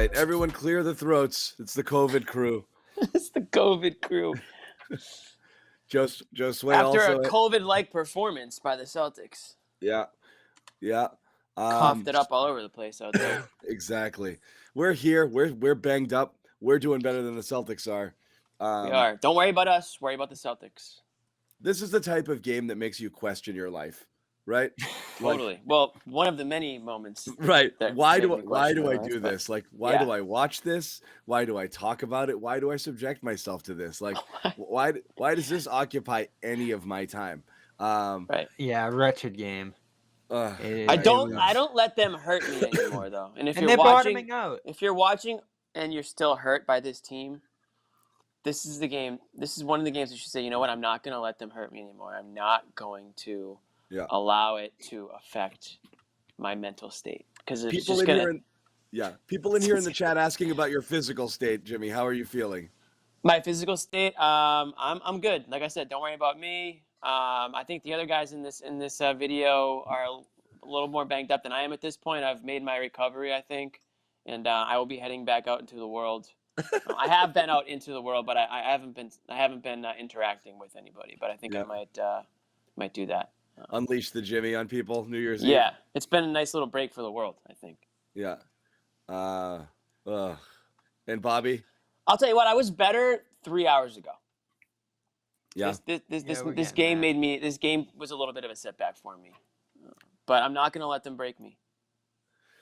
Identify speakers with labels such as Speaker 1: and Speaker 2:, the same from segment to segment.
Speaker 1: right, everyone clear the throats. It's the COVID crew.
Speaker 2: It's the COVID crew.
Speaker 1: Joe Sway
Speaker 2: After
Speaker 1: also.
Speaker 2: a COVID-like performance by the Celtics.
Speaker 1: Yeah.
Speaker 2: Coughed it up all over the place out there.
Speaker 1: Exactly. We're here. We're banged up. We're doing better than the Celtics are.
Speaker 2: We are. Don't worry about us. Worry about the Celtics.
Speaker 1: This is the type of game that makes you question your life, right?
Speaker 2: Totally. Well, one of the many moments.
Speaker 1: Right. Why do I
Speaker 2: this?
Speaker 1: do this? Like, why do I watch this? Why do I talk about it? Why do I subject myself to this? Like, why does this occupy any of my time?
Speaker 2: Right.
Speaker 3: Yeah, wretched game.
Speaker 2: I don't let them hurt me anymore though. And if you're watching and you're still hurt by this team, this is the game. This is one of the games you should say, you know what? I'm not going to let them hurt me anymore. I'm not going to allow it to affect my mental state because it's
Speaker 1: people
Speaker 2: just
Speaker 1: in here in the chat asking about your physical state, Jimmy. How are you feeling?
Speaker 2: My physical state, I'm good. Like I said, don't worry about me. I think the other guys in this video are a little more banged up than I am at this point. I've made my recovery, I think, and I will be heading back out into the world. I have been out into the world, but I haven't been interacting with anybody. But I think I might do that.
Speaker 1: Unleash the Jimmy on people New Year's Eve.
Speaker 2: Yeah, it's been a nice little break for the world, I think.
Speaker 1: Yeah. And Bobby?
Speaker 2: I'll tell you what, I was better 3 hours ago.
Speaker 1: Yeah.
Speaker 2: This game was a little bit of a setback for me. But I'm not going to let them break me.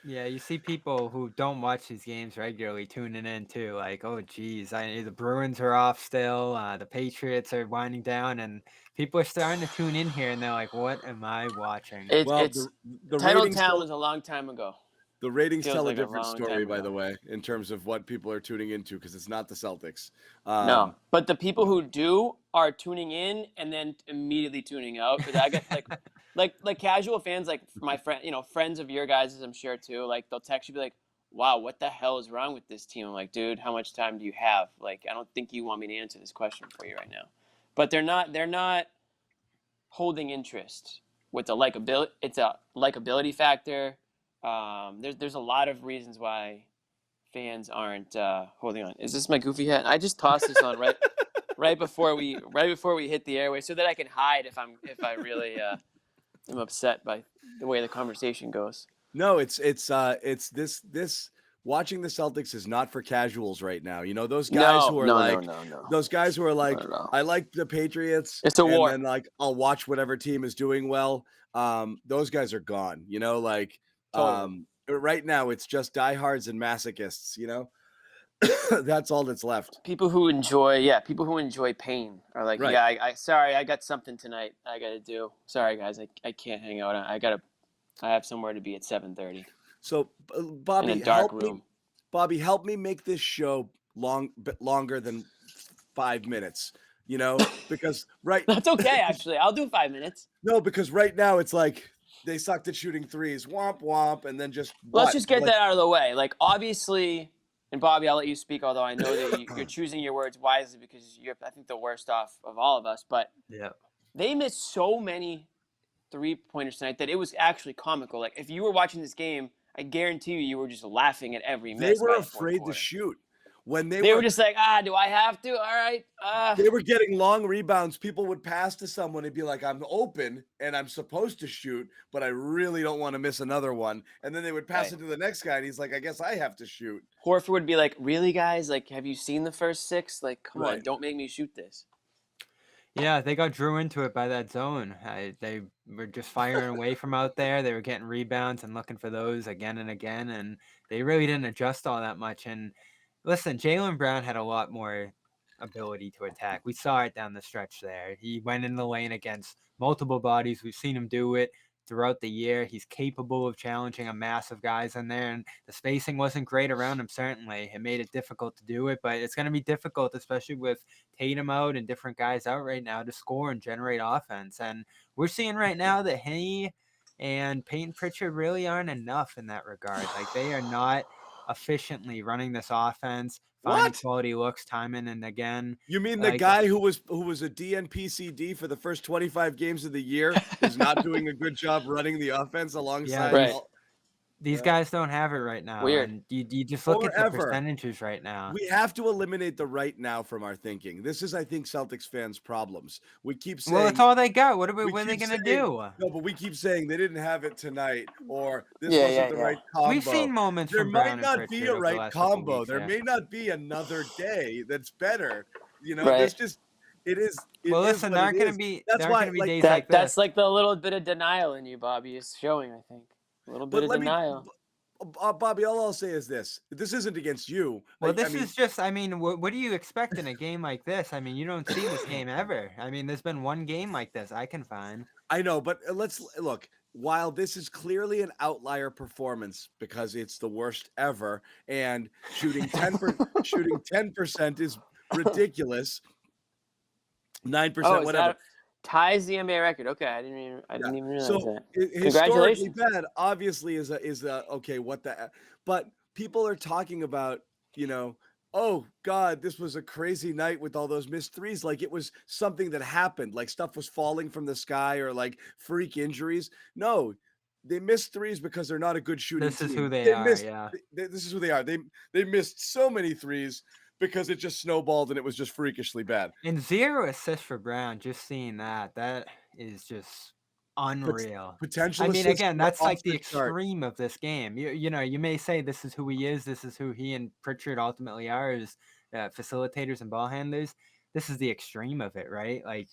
Speaker 3: Yeah, you see people who don't watch these games regularly tuning in too, like, oh geez, the Bruins are off still, the Patriots are winding down, and people are starting to tune in here, and they're like, what am I watching?
Speaker 2: The Titletown was a long time ago.
Speaker 1: The ratings tell a different story, by the way, in terms of what people are tuning into, because it's not the Celtics.
Speaker 2: No, but the people who do are tuning in and then immediately tuning out. Because I get like casual fans, like my friends of your guys', I'm sure too. Like they'll text you, be like, "Wow, what the hell is wrong with this team?" I'm like, "Dude, how much time do you have? Like, I don't think you want me to answer this question for you right now." But they're not holding interest with the likability. It's a likability factor. There's a lot of reasons why fans aren't holding on. Is this my goofy hat? I just tossed this on right before we hit the airway so that I can hide if I really am upset by the way the conversation goes.
Speaker 1: No, it's this. Watching the Celtics is not for casuals right now. You know, those guys who are those guys who are like, I like the Patriots.
Speaker 2: It's a war.
Speaker 1: And then like, I'll watch whatever team is doing well. Those guys are gone. You know, like.
Speaker 2: Totally.
Speaker 1: Right now it's just diehards and masochists, you know. That's all that's left.
Speaker 2: People who enjoy pain are like, right. Sorry, I got something tonight I gotta do. Sorry guys, I can't hang out. I have somewhere to be at 7:30.
Speaker 1: So Bobby, in a dark room. Bobby, help me make this show bit longer than 5 minutes. You know, because
Speaker 2: that's okay. Actually, I'll do 5 minutes.
Speaker 1: No, because right now it's like. They sucked at shooting threes, womp womp, and then just.
Speaker 2: Let's just get that out of the way. Like obviously, and Bobby, I'll let you speak. Although I know that you're choosing your words wisely because you're, I think, the worst off of all of us. But they missed so many 3-pointers tonight that it was actually comical. Like if you were watching this game, I guarantee you were just laughing at every miss.
Speaker 1: They were afraid to shoot. When they
Speaker 2: were just like, do I have to? All right.
Speaker 1: They were getting long rebounds. People would pass to someone and be like, I'm open and I'm supposed to shoot, but I really don't want to miss another one. And then they would pass it to the next guy and he's like, I guess I have to shoot.
Speaker 2: Horford would be like, really, guys? Like, have you seen the first 6? Like, come on, don't make me shoot this.
Speaker 3: Yeah, they got drew into it by that zone. They were just firing away from out there. They were getting rebounds and looking for those again and again, and they really didn't adjust all that much. And listen, Jaylen Brown had a lot more ability to attack. We saw it down the stretch there. He went in the lane against multiple bodies. We've seen him do it throughout the year. He's capable of challenging a massive guys in there, and the spacing wasn't great around him, certainly. It made it difficult to do it, but it's going to be difficult, especially with Tatum out and different guys out right now, to score and generate offense. And we're seeing right now that he and Peyton Pritchard really aren't enough in that regard. Like, they are not efficiently running this offense, finding quality looks time in and again.
Speaker 1: You mean the guy who was a DNP-CD for the first 25 games of the year is not doing a good job running the offense alongside?
Speaker 3: These
Speaker 1: Yeah.
Speaker 3: guys don't have it right now,
Speaker 2: Weird.
Speaker 3: and you just look
Speaker 1: Or
Speaker 3: at the
Speaker 1: ever.
Speaker 3: percentages right now.
Speaker 1: We have to eliminate the right now from our thinking. This is, I think, Celtics fans' problems. We keep
Speaker 3: Well, that's
Speaker 1: saying
Speaker 3: all they got. What
Speaker 1: we
Speaker 3: are they
Speaker 1: keep
Speaker 3: gonna
Speaker 1: saying
Speaker 3: do?
Speaker 1: no, but we keep saying they didn't have it tonight, or this
Speaker 2: Yeah,
Speaker 1: wasn't
Speaker 2: yeah,
Speaker 1: the
Speaker 2: yeah.
Speaker 1: right
Speaker 3: We've
Speaker 1: combo.
Speaker 3: seen moments
Speaker 1: There
Speaker 3: from
Speaker 1: might
Speaker 3: Brown and
Speaker 1: not be
Speaker 3: Pritchard
Speaker 1: a
Speaker 3: over the
Speaker 1: right
Speaker 3: last couple
Speaker 1: combo.
Speaker 3: weeks
Speaker 1: There
Speaker 3: here.
Speaker 1: may not be another day that's better.
Speaker 2: Right.
Speaker 1: There's just it
Speaker 3: Well,
Speaker 1: is
Speaker 3: listen,
Speaker 1: what it is. That's
Speaker 3: there aren't
Speaker 1: why,
Speaker 3: gonna be
Speaker 1: like,
Speaker 3: days like
Speaker 2: That's
Speaker 3: this.
Speaker 2: like the little bit of denial in you, Bobby, is showing. I think a little bit
Speaker 1: but
Speaker 2: of
Speaker 1: let me,
Speaker 2: denial.
Speaker 1: Bobby. All I'll say is this: this isn't against you.
Speaker 3: Well,
Speaker 1: I
Speaker 3: this
Speaker 1: mean,
Speaker 3: is just, I mean, what do you expect in a game like this? I mean, you don't see this game ever. I mean, there's been one game like this I can find.
Speaker 1: I know, but let's look. While this is clearly an outlier performance because it's the worst ever, and shooting 10% is ridiculous. 9%,
Speaker 2: Oh, is
Speaker 1: whatever.
Speaker 2: that ties the NBA record? Okay, I didn't
Speaker 1: Yeah.
Speaker 2: even realize
Speaker 1: So
Speaker 2: that.
Speaker 1: historically
Speaker 2: Congratulations.
Speaker 1: bad, obviously, is a okay. What the? But people are talking about, oh God, this was a crazy night with all those missed threes. Like it was something that happened, like stuff was falling from the sky or like freak injuries. No, they missed threes because they're not a good shooting
Speaker 3: This is
Speaker 1: team.
Speaker 3: who they
Speaker 1: They
Speaker 3: are,
Speaker 1: missed.
Speaker 3: yeah.
Speaker 1: This is who they are. They missed so many threes because it just snowballed and it was just freakishly bad.
Speaker 3: And 0 assists for Brown, just seeing that is just
Speaker 1: But
Speaker 3: unreal.
Speaker 1: potential
Speaker 3: I mean,
Speaker 1: assists
Speaker 3: again,
Speaker 1: were
Speaker 3: that's
Speaker 1: off
Speaker 3: like the
Speaker 1: the chart.
Speaker 3: extreme of this game. You may say this is who he is, this is who he and Pritchard ultimately are as facilitators and ball handlers. This is the extreme of it, right? Like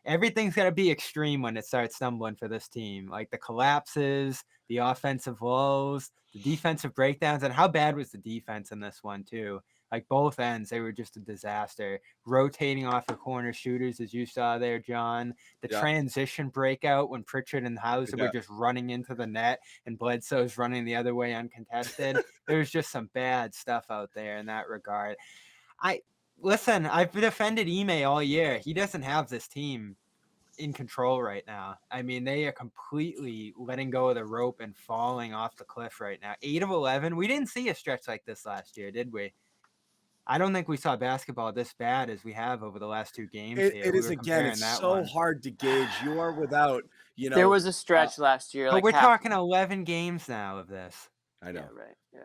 Speaker 3: everything's got to be extreme when it starts stumbling for this team. Like the collapses, the offensive lows, the defensive breakdowns, and how bad was the defense in this one too? Like both ends, they were just a disaster. Rotating off the corner shooters, as you saw there, John. The
Speaker 1: Yeah.
Speaker 3: transition breakout when Pritchard and Hauser were
Speaker 1: Yeah.
Speaker 3: just running into the net and Bledsoe's running the other way uncontested. There's just some bad stuff out there in that regard. Listen, I've defended Ime all year. He doesn't have this team in control right now. I mean, they are completely letting go of the rope and falling off the cliff right now. 8 of 11. We didn't see a stretch like this last year, did we? I don't think we saw basketball this bad as we have over the last 2 games here.
Speaker 1: It
Speaker 3: We
Speaker 1: is,
Speaker 3: were
Speaker 1: again,
Speaker 3: comparing
Speaker 1: it's
Speaker 3: that
Speaker 1: so
Speaker 3: one.
Speaker 1: hard to gauge. You are without,
Speaker 2: There was a stretch last year,
Speaker 3: But
Speaker 2: like
Speaker 3: we're
Speaker 2: half.
Speaker 3: talking 11 games now of this.
Speaker 1: I know.
Speaker 2: Yeah, right. Yeah.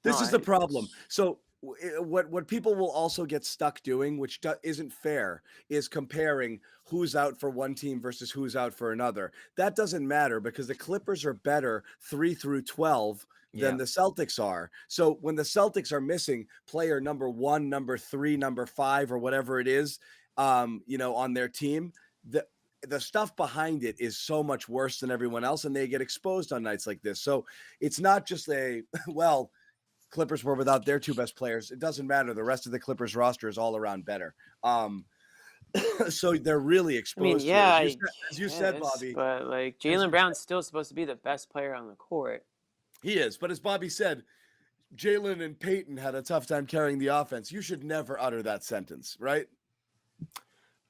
Speaker 1: This
Speaker 2: No,
Speaker 1: is the problem. So what people will also get stuck doing, which isn't fair, is comparing who's out for one team versus who's out for another. That doesn't matter because the Clippers are better 3 through 12 than
Speaker 3: Yeah.
Speaker 1: the Celtics are. So when the Celtics are missing player number 1, number 3, number 5, or whatever it is, on their team, the stuff behind it is so much worse than everyone else, and they get exposed on nights like this. So it's not just well, Clippers were without their 2 best players. It doesn't matter. The rest of the Clippers roster is all around better. So they're really
Speaker 2: I mean,
Speaker 1: exposed
Speaker 2: yeah,
Speaker 1: here. As you said, Bobby.
Speaker 2: but like
Speaker 1: as
Speaker 2: Jaylen
Speaker 1: you
Speaker 2: Brown's still supposed to be the best player on the court.
Speaker 1: He is. But as Bobby said, Jalen and Peyton had a tough time carrying the offense. You should never utter that sentence, right?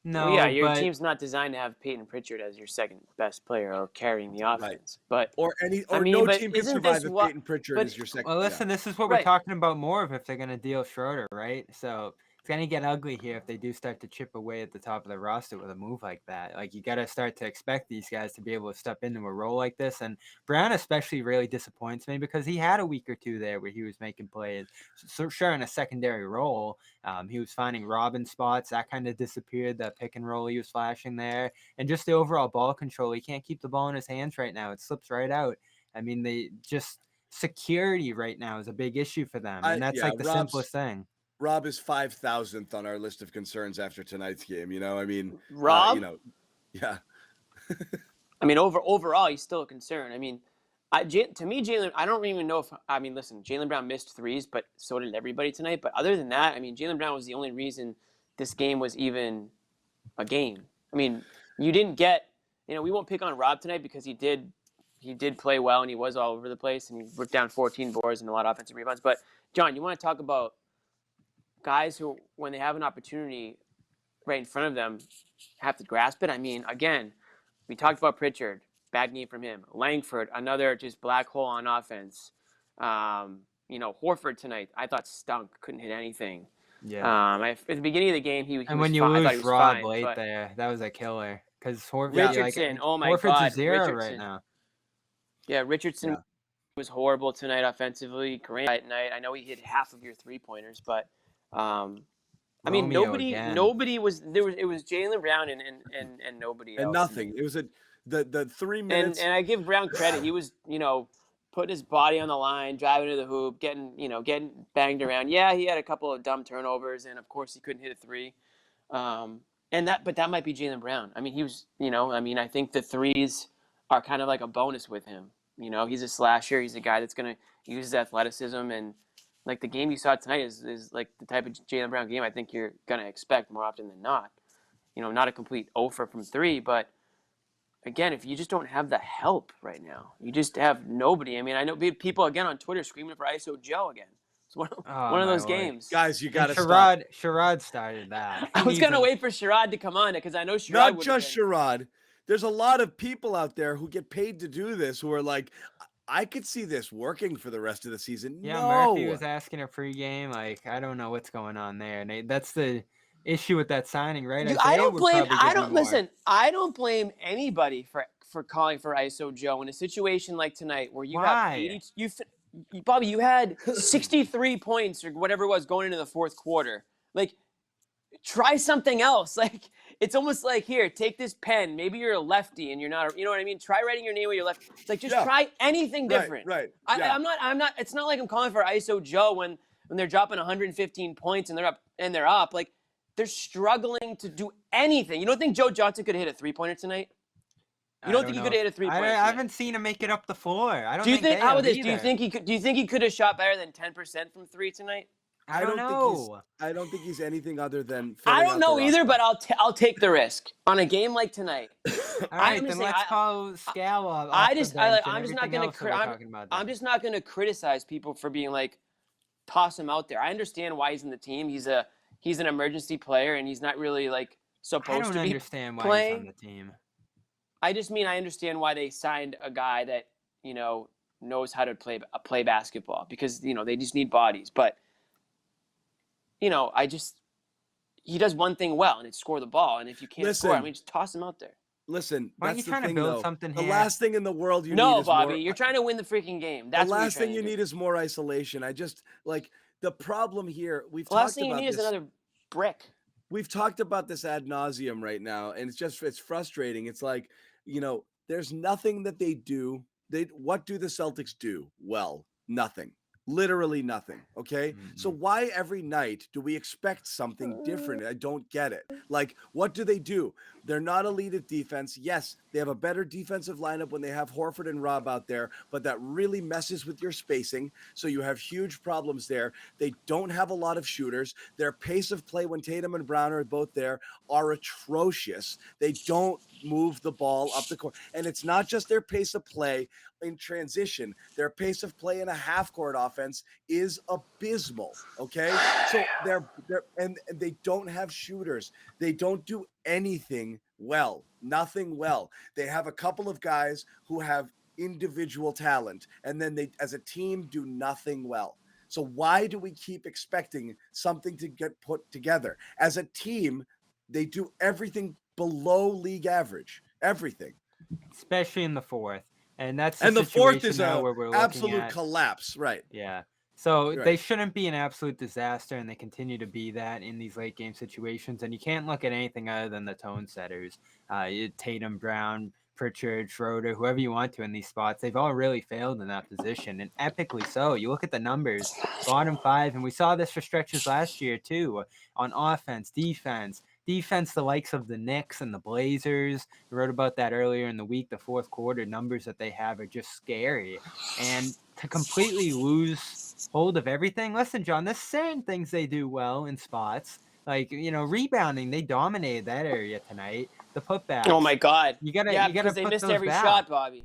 Speaker 3: No,
Speaker 2: Well, yeah, your
Speaker 3: but
Speaker 2: team's not designed to have Peyton Pritchard as your second best player or carrying the offense. But
Speaker 1: Or
Speaker 2: I mean,
Speaker 1: no
Speaker 2: but
Speaker 1: team can
Speaker 2: isn't
Speaker 1: survive
Speaker 2: this
Speaker 1: if
Speaker 2: what?
Speaker 1: Peyton Pritchard
Speaker 2: But
Speaker 1: is your second.
Speaker 3: well,
Speaker 1: Yeah.
Speaker 3: listen, this is what we're
Speaker 2: Right.
Speaker 3: talking about more of if they're going to deal Schroeder, right? So it's going to get ugly here if they do start to chip away at the top of the roster with a move like that. Like you got to start to expect these guys to be able to step into a role like this. And Brown especially really disappoints me because he had a week or 2 there where he was making plays. So sure, in a secondary role, he was finding Robin spots. That kind of disappeared. The pick and roll he was flashing there. And just the overall ball control. He can't keep the ball in his hands right now. It slips right out. I mean, they just security right now is a big issue for them. And that's like the simplest thing.
Speaker 1: Rob is 5,000th on our list of concerns after tonight's game. I mean,
Speaker 2: Rob,
Speaker 1: yeah.
Speaker 2: I mean, overall, he's still a concern. I mean, to me, Jaylen, I don't even know if listen, Jaylen Brown missed threes, but so did everybody tonight. But other than that, I mean, Jaylen Brown was the only reason this game was even a game. I mean, you didn't get, we won't pick on Rob tonight because he did play well and he was all over the place and he ripped down 14 boards and a lot of offensive rebounds. But John, you want to talk about guys who, when they have an opportunity right in front of them, have to grasp it? I mean, again, we talked about Pritchard, bad game from him. Langford, another just black hole on offense. Horford tonight, I thought stunk, couldn't hit anything.
Speaker 3: Yeah.
Speaker 2: At the beginning of the game, he
Speaker 3: and
Speaker 2: was
Speaker 3: when you
Speaker 2: fine.
Speaker 3: lose Rob late there, that was a killer. Because Horford,
Speaker 2: Richardson, oh my
Speaker 3: Horford's
Speaker 2: God,
Speaker 3: a 0
Speaker 2: Richardson.
Speaker 3: right now.
Speaker 2: Yeah, Richardson.
Speaker 1: Yeah.
Speaker 2: was horrible tonight offensively. Grant tonight. I know he hit half of your 3-pointers, but I mean
Speaker 3: Romeo again.
Speaker 2: nobody was there. It was Jaylen Brown and nobody
Speaker 1: And
Speaker 2: else.
Speaker 1: nothing. It was the 3 minutes.
Speaker 2: And I give Brown credit. He was, putting his body on the line, driving to the hoop, getting banged around. Yeah, he had a couple of dumb turnovers, and of course he couldn't hit a 3. But that might be Jaylen Brown. I mean, he was, I think the threes are kind of like a bonus with him. He's a slasher. He's a guy that's going to use his athleticism. And like the game you saw tonight is like the type of Jaylen Brown game I think you're going to expect more often than not. Not a complete 0 from 3, but again, if you just don't have the help right now, you just have nobody. I mean, I know people again on Twitter screaming for ISO Joe again. It's one of those games.
Speaker 1: Guys, you got to
Speaker 3: stop. Sherrod started that.
Speaker 2: I was going to wait for Sherrod to come on because I know Sherrod
Speaker 1: Not just Sherrod. There's a lot of people out there who get paid to do this who are like, I could see this working for the rest of the season.
Speaker 3: Yeah,
Speaker 1: no.
Speaker 3: Murphy was asking a pregame. Like, I don't know what's going on there. And that's the issue with that signing, right?
Speaker 2: Dude, I don't blame anybody for calling for ISO Joe in a situation like tonight where you have 80. Bobby, you had 63 points or whatever it was going into the fourth quarter. Like, try something else. Like, it's almost like, here, take this pen. Maybe you're a lefty and you're not. You know what I mean? Try writing your name with your left. It's like, just try anything different.
Speaker 1: Right.
Speaker 2: I'm not. It's not like I'm calling for ISO Joe when they're dropping 115 points and they're up. Like, they're struggling to do anything. You don't think Joe Johnson could have hit a 3-pointer tonight? You don't think he could have hit a 3-pointer?
Speaker 3: I haven't seen him make it up the floor. I don't.
Speaker 2: Do you think? How about this? Do you think he could? Do you think he could have shot better than 10% from 3 tonight?
Speaker 3: I don't know.
Speaker 1: I don't think he's anything other than.
Speaker 2: I don't know either, but I'll take the risk on a game like tonight.
Speaker 3: All right, then let's call Scala. I'm just not
Speaker 2: going to criticize people for being like, toss him out there. I understand why he's in the team. He's an emergency player, and he's not really like supposed to be.
Speaker 3: I don't understand why
Speaker 2: playing.
Speaker 3: He's on the team.
Speaker 2: I just mean I understand why they signed a guy that knows how to play basketball because they just need bodies, but. He does one thing well, and it's score the ball. And if you can't score, just toss him out there.
Speaker 1: Listen,
Speaker 3: why are you trying to build something here?
Speaker 1: The last thing in the world you need is
Speaker 2: Bobby, you're trying to win the freaking game. That's
Speaker 1: the last thing you need is more isolation. I just the problem here. We've talked about this.
Speaker 2: Last thing you need is another brick.
Speaker 1: We've talked about this ad nauseum right now, and it's frustrating. It's like there's nothing that they do. What do the Celtics do well? Nothing. Literally nothing. Okay. Mm-hmm. So why every night do we expect something different? I don't get it. Like, what do? They're not elite at defense. Yes, they have a better defensive lineup when they have Horford and Rob out there, but that really messes with your spacing. So you have huge problems there. They don't have a lot of shooters. Their pace of play when Tatum and Brown are both there are atrocious. They don't move the ball up the court. And it's not just their pace of play in transition. Their pace of play in a half-court offense is abysmal, okay? So and they don't have shooters. They don't do anything well, nothing well. They have a couple of guys who have individual talent, and then they, as a team, do nothing well. So why do we keep expecting something to get put together? As a team, they do everything below league average, everything.
Speaker 3: Especially in the fourth. And that's
Speaker 1: the fourth is
Speaker 3: an
Speaker 1: absolute collapse, right?
Speaker 3: Yeah. So they shouldn't be an absolute disaster, and they continue to be that in these late game situations. And you can't look at anything other than the tone setters. Tatum, Brown, Pritchard, Schroeder, whoever you want to in these spots. They've all really failed in that position, and epically so. You look at the numbers, bottom 5, and we saw this for stretches last year too, on offense, defense, the likes of the Knicks and the Blazers. We wrote about that earlier in the week. The fourth quarter numbers that they have are just scary. And to completely lose hold of everything. Listen, John, there's certain things they do well in spots. Like, rebounding, they dominated that area tonight. The putbacks.
Speaker 2: Oh my God!
Speaker 3: You gotta
Speaker 2: because they
Speaker 3: put
Speaker 2: missed
Speaker 3: those
Speaker 2: every
Speaker 3: back.
Speaker 2: shot, Bobby.